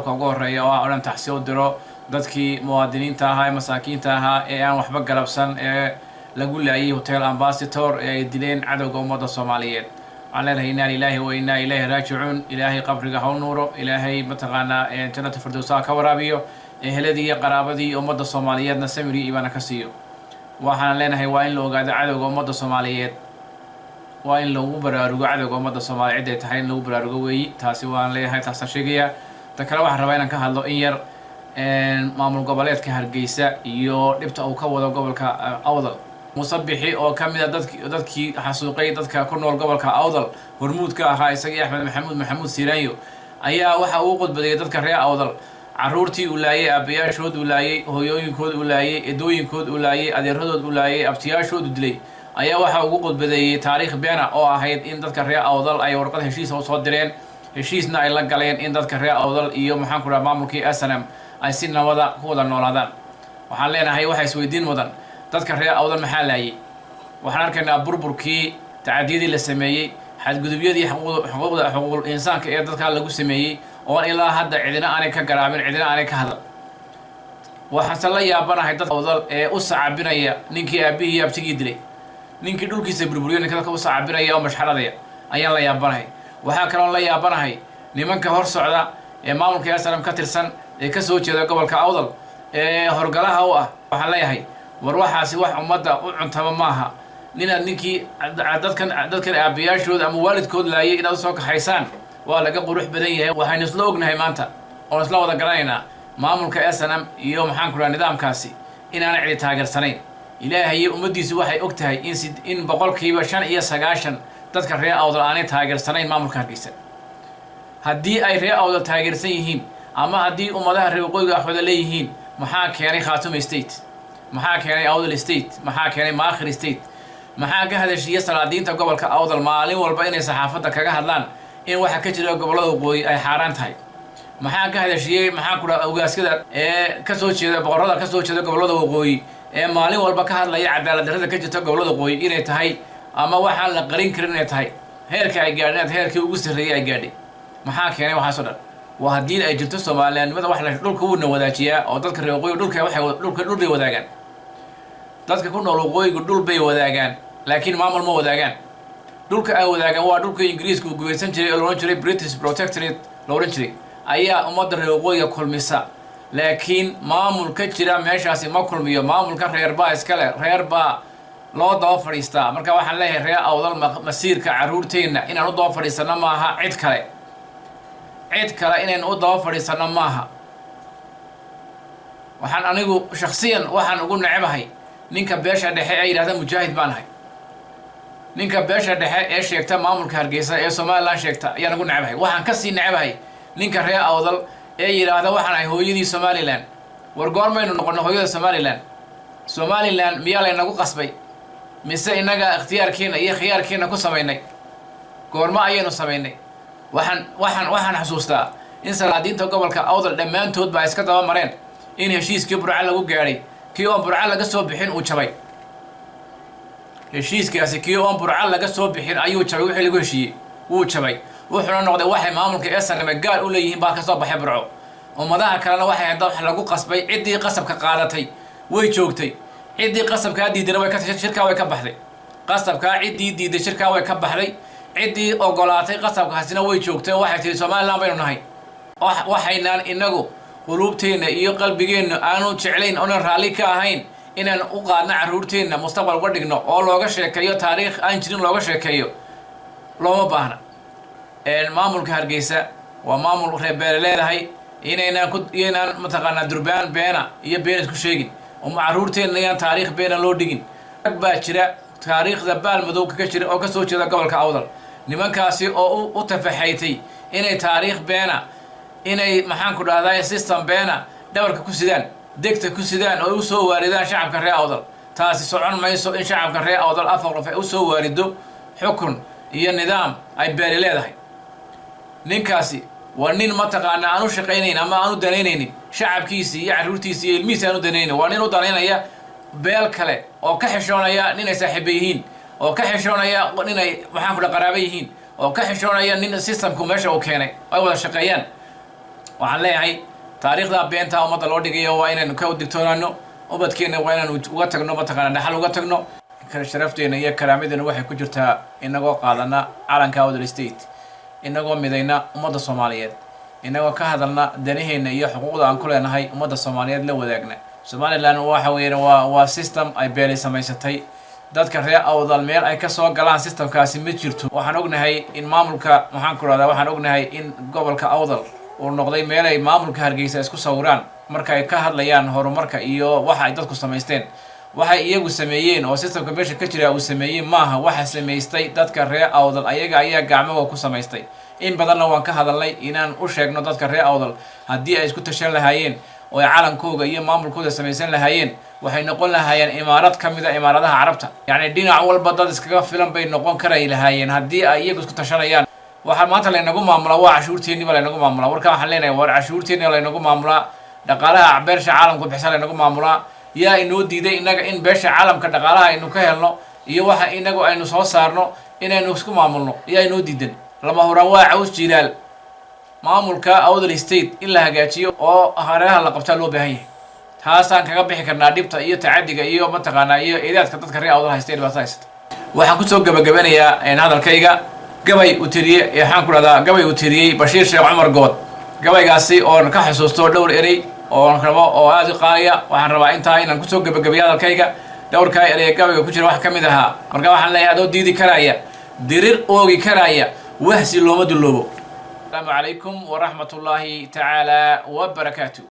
qodobka ugu horeeya oo ah odhan taxsi u diro dadkii muwaadiniinta ahaa ee masaakiinta ahaa ee aan waxba galabsan ee lagu laayay hotel ambassador ee ay dileen cadowga ummadda Soomaaliyeed waxaan leenahay inna lillahi wa inna ilayhi raaji'uun ilaahay qabriga ha u nuuro ilaahay mataqaanaa jannada firdawsa ka waraabiyo eheladii iyo qaraabadii ummadda Soomaaliyeedna samiri ibana ka siiyo waxaan leenahay waa in la ogaado cadowga ummadda Soomaaliyeed waa in lagu baraarugo cadowga ummadda Soomaaliyeed ay tahay in lagu baraarugo weeyi taasi waan leeyahay taas sheegaya ta kale waxaan rabaa inaan ka hadlo in yar maamul goboleedka Hargeysa iyo dhibta uu ka wado gobolka Awdal musabixi oo kamid ah dadkii xasuuqay dadka ku nool gobolka Awdal hormuudka ahaa isagii Axmed Maxamuud Siiraanyo ayaa waxa uu qodbaday dadka reer Awdal caruurtii uu laayay aabbayaashood uu laayay hooyooyinkood uu laayay edooyinkood uu laayay adeeradood uu laayay abtiyaashood uu dilay ayaa waxa ugu qodbadeeyay taariikh beena oo ahayd in dadka reer Awdal ay warqad heshiis u soo direen heshiisna ay la galeen in dadka reer Awdal iyo maxaan ku raraa maamulkii SNM ay si nabada ku wada noolaadaan waxaan leenahay waxa isweydiin mudan dadka reer Awdal maxaa laayay waxaan arkaynaa burburkii tacadiyadii la sameeyay xadgudubyadii xuquuqul insaanka ee dadka lagu sameeyay oo ilaa hadda cidina aanay ka garaabin cidina aanay ka hadal waxaan la yaabanahay dadka Awdal ee u sacabinaya ninkii aabihii abtigii dilay ninkii dhulkiisa burburiyay ninka ka u sacabinaya oo mashxaradaya ayaan la yaabanahay waxa kale oo la yaabanahay nimanka hor socda ee maamulka SNM ka tirsan ee ka soo jeeda gobolka Awdal ee horgalaha u ah waxaan leeyahay war waxaasi wax ummadda u cuntaba maaha ninkii dadkan aabayaashooda ama waalidkood laayay inaad soo kaxaysaan waa laga qurux badan yahay waxaynu isla ognahay maanta oo isla wada garanaynaa maamulka SNM iyo maxaan ku raraa nidaamkaasi inaana cidi taageersanayn ilaahay ummaddiisu waxay og tahay in boqolkiiba 95 dadka reer Awdal aanay taageersanayn maamulka Hargeysa haddii ay reer Awdal taageersan yihiin ama haddii ummadaha reer waqooyiga axwada leeyihiin maxaa keenay Khaatume State maxaa keenay Awdal State maxaa keenay Maakhir State maxaa ka hadashiya salaadiinta gobolka Awdal maalin walba inay saxaafadda kaga hadlaan in waxa ka jira gobolada waqooyi ay xaraan tahay maxaa ka hadashiyay maxaa ku dhaw ogaaskada ee ka soo jeeda boqorada ka soo jeeda gobolada waqooyi ee maalin walba ka hadlaya cadaalad darrada ka jirta gobolada waqooyi inay tahay ama waxaan la qarin karin inay tahay heerka ay gaadheen heerkii ugu sarreeyay ay gaadhay maxaa keenay waxaas oo dhan waa haddii ay jirto Soomaaliyeednimada wax la dhulka uu wadaajiyaa oo dadka reer waqooyi dhul bay wadaagaan dadka ku nool waqooyiga dhul bay wadaagaan laakiin maamul ma wadaagaan dhulka ay wadaagaan waa dhulka Ingiriisku gumaysan jiray oo loo jiray British Protectorate loo jiray ayaa ummadda reer waqooyiga kulmisa laakiin maamul ka jira meeshaasi ma kulmiyo maamulka reer baa iska leh reer baa loo daba fadhiistaa marka waxaan leeyahay reer Awdal masiirka caruurteena inaan u daba fadhiisano maaha cid kale inaan u daba fadhiisano maaha waxaan anigu shakhsiyan waxaan ugu nacabahay ninka beesha dhexe ay yiraahdo mujaahid baan ahay ninka beesha dhexe ee sheegta maamulka Hargeysa ee Soomaaliland sheegta ayaan ugu nacabahay waxaan ka sii nacabahay ninka reer Awdal ee yiraahdo waxaan ahay hooyadii Soomaaliland war goormaynu noqono hooyada Soomaaliland miyaa la inagu qasbay mise inaga ikhtiyaarkeena iyo khiyaarkeena ku sameynay goorma ayaynu sameynay waxaan xasuustaa in salaadiinta gobolka Awdal dhammaantood baa iska daba mareen in heshiiskii Burca lagu gaaray kii oo Burca laga soo bixin uu jabay heshiiskaasi kii oo Burca laga soo bixin ayuu jabay wixii lagu heshiiyey wuu jabay wuxuuna noqday waxay maamulka SNM gaar u leeyihiin baa ka soo baxay Burco ummadaha kalena waxay hadda wax lagu qasbay ciddii qasabka qaadatay way joogtay ciddii qasabka diiday way ka shirka way ka baxday qasabka ciddii diiday shirka way ka baxday ciddii ogolaatay qasabkaasina way joogtay waxay tiri Soomaaliland baynu nahay waxaynaan inagu qulubteena iyo qalbigeena aanu jeclayn oo raali ka ahayn inaan u qaadna caruurteena mustaqbal uga dhigno oo looga sheekeeyo taariikh aan jirin looga sheekeeyo looma baahna maamulka Hargeysa waa maamul reer leedahay inaan mataqaanaa durbaan beena iyo been isku sheegin oo caruurteena ayaan taariikh beena loo dhigin baa jira taariikhda baalmadow ka jira oo ka soo jeeda gobolka Awdal nimankaasi oo u tafaxaytay inay taariikh beena inay maxaan ku dhahdaa system beena dhabarka ku sidaan degta ku sidaan oo u soo waaridaan shacabka reer Awdal taasi socon mayso in shacabka reer Awdal afar qof ay u soo waarido xukun iyo nidaam ay beeri leedahay ninkaasi waa nin mataqaana aanu shaqaynayn ama aanu danaynaynin shacabkiisii iyo caruurtiisii iyo ilmihiisii aanu danaynay waa nin u danaynaya beel kale oo ka xishoonaya nin ay saaxiibo yihiin oo ka xishoonaya nin ay maxaan ku qaraabo yihiin oo ka xishoonaya nin systemku meesha uu keenay ay wada shaqeeyaan waxaan leeyahay taariikhda beenta ummadda loo dhigayo waa inaynu ka digtoonaano ubadkeena waa inaynu uga tagno mataqaana dhaxal uga tagno sharafteena iyo karaamadena waxay ku jirtaa inagoo qaadana calanka Awdal State inagoo midayna ummadda Soomaaliyeed inagoo ka hadalna danaheena iyo xuquuqda aan ku leenahay ummadda Soomaaliyeed la wadaagna Somaliland waxa weeyaan waa system ay beelay samaysatay dadka reer Awdal meel ay ka soo galaan systemkaasi ma jirto waxaan ognahay in maamulka waxaan ku raada waxaan ognahay in gobolka Awdal uu noqday meel ay maamulka Hargeysa isku sawiraan marka ay ka hadlayaan horumarka iyo waxa ay dadku sameysteen waxay iyagu sameeyeen oo systemka meesha ka jira uu sameeyay maaha waxa sameystay dadka reer Awdal ayaga ayaa gacmahooda ku sameystay in badanna waan ka hadalnay inaan u sheegno dadka reer Awdal haddii ay isku tashan lahaayeen oo ay calankooda iyo maamulkooda samaysan lahaayeen waxay noqon lahaayeen imaarad ka mid ah imaaradaha carabta yacni dhinac walba dad iskaga filan bay noqon karay lahaayeen haddii ay iyagu isku tashanayaan waxaa maanta laynagu maamulaa waa cashuurteennii baa laynagu maamulaa warka waxaan leenahay war cashuurteennii laynagu maamulaa dhaqaalaha beesha caalamku bixisa laynagu maamulaa yaa inoo diiday inaga in beesha caalamka dhaqaalaha aynu ka helno iyo waxa inagu aynu soo saarno inaynu isku maamulno yaa inoo diidan lama huraan waa caws jilaal maamulka Awdal State in la hagaajiyo oo hareeraha la qabtaa loo baahan yahay taasaan kaga bixi karnaa dhibta iyo tacadiga iyo mataqaana iyo eedaadka dadka reer Awdal State baa haysta waxaan ku soo gabagabanayaa hadalkayga gabay u tiriyay waxaan ku radaa gabay u tiriyay Bashiir Sheekh Cumar Good gabaygaasi oo ka xasuusto dhowr eray oo rabo oo aad u qaaliya waxaan rabaa intaa inaan ku soo gabagabiyo hadalkayga dhowrka eray gabayga ku jira wax kamid aha marka waxaan leeyahay adoo diidi karaya dirir oogi karaya wahsi looma duloobo السلام عليكم ورحمة الله تعالى وبركاته